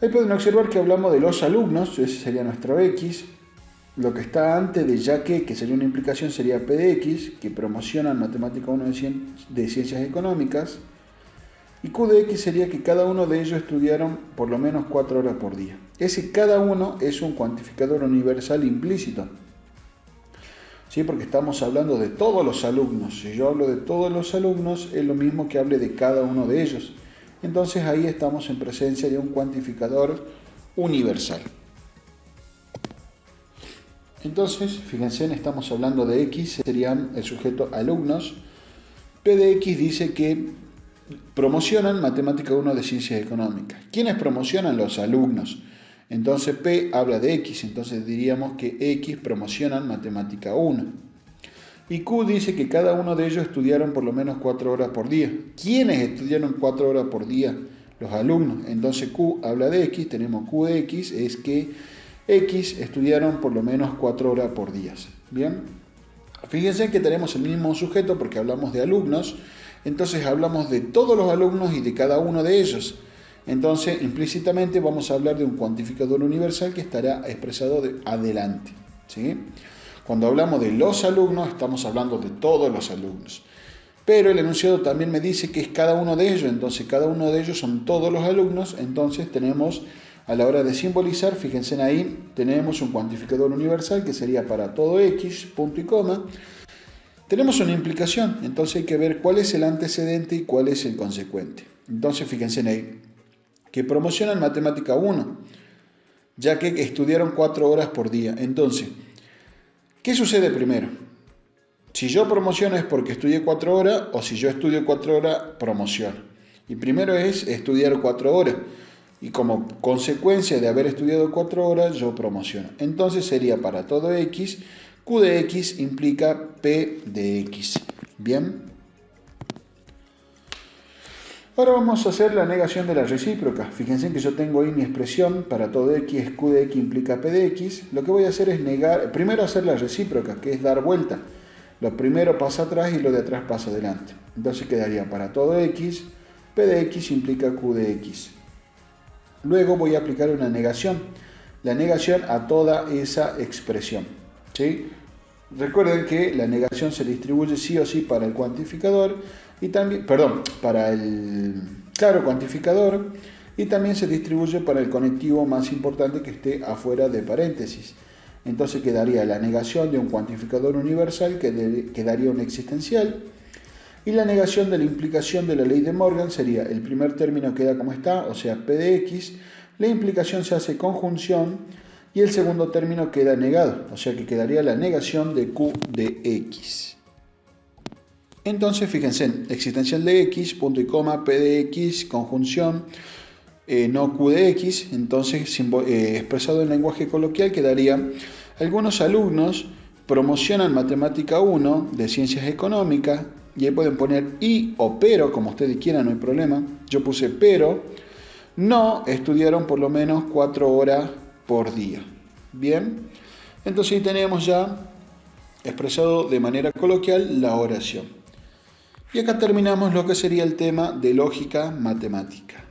Ahí pueden observar que hablamos de los alumnos, ese sería nuestro X. Lo que está antes de ya que sería una implicación, sería P de X, que promocionan Matemática 1 de Ciencias Económicas. Y Q de X sería que cada uno de ellos estudiaron por lo menos 4 horas por día. Ese cada uno es un cuantificador universal implícito, ¿sí? Porque estamos hablando de todos los alumnos. Si yo hablo de todos los alumnos, es lo mismo que hable de cada uno de ellos. Entonces ahí estamos en presencia de un cuantificador universal. Entonces, fíjense, estamos hablando de X, serían el sujeto alumnos. P de X dice que promocionan Matemática 1 de Ciencias Económicas. ¿Quiénes promocionan? Los alumnos. Entonces P habla de X, entonces diríamos que X promocionan Matemática 1. Y Q dice que cada uno de ellos estudiaron por lo menos 4 horas por día. ¿Quiénes estudiaron 4 horas por día? Los alumnos. Entonces Q habla de X, tenemos Q de X, es que X estudiaron por lo menos 4 horas por día. Bien, fíjense que tenemos el mismo sujeto porque hablamos de alumnos. Entonces hablamos de todos los alumnos y de cada uno de ellos. Entonces, implícitamente vamos a hablar de un cuantificador universal que estará expresado adelante, ¿sí? Cuando hablamos de los alumnos, estamos hablando de todos los alumnos. pero el enunciado también me dice que es cada uno de ellos, entonces cada uno de ellos son todos los alumnos, entonces tenemos, a la hora de simbolizar, fíjense ahí, tenemos un cuantificador universal que sería para todo X, punto y coma. Tenemos una implicación, entonces hay que ver cuál es el antecedente y cuál es el consecuente. Entonces fíjense ahí, que promocionan matemática 1, ya que estudiaron 4 horas por día. Entonces, ¿qué sucede primero? Si yo promociono es porque estudié 4 horas, o si yo estudio 4 horas, promociono. Y primero es estudiar 4 horas. Y como consecuencia de haber estudiado 4 horas, yo promociono. Entonces sería para todo X, Q de X implica P de X. ¿Bien? Ahora vamos a hacer la negación de la recíproca. Fíjense que yo tengo ahí mi expresión para todo X, Q de X implica P de X. Lo que voy a hacer es negar, primero hacer la recíproca, que es dar vuelta. Lo primero pasa atrás y lo de atrás pasa adelante. Entonces quedaría para todo X, P de X implica Q de X. Luego voy a aplicar una negación. La negación a toda esa expresión. ¿Sí? Recuerden que la negación se distribuye sí o sí para el cuantificador y también, para el cuantificador, y también se distribuye para el conectivo más importante que esté afuera de paréntesis. Entonces quedaría la negación de un cuantificador universal, que quedaría un existencial, y la negación de la implicación de la ley de Morgan sería el primer término queda como está, o sea P de X, la implicación se hace conjunción y el segundo término queda negado, o sea que quedaría la negación de Q de X. Entonces fíjense, existencial de X, punto y coma, P de X, conjunción, no Q de X, entonces expresado en lenguaje coloquial quedaría: algunos alumnos promocionan matemática 1 de ciencias económicas, y ahí pueden poner y o pero, como ustedes quieran, no hay problema. Yo puse pero, no estudiaron por lo menos 4 horas por día. Bien, entonces ahí tenemos ya expresado de manera coloquial la oración. Y acá terminamos lo que sería el tema de lógica matemática.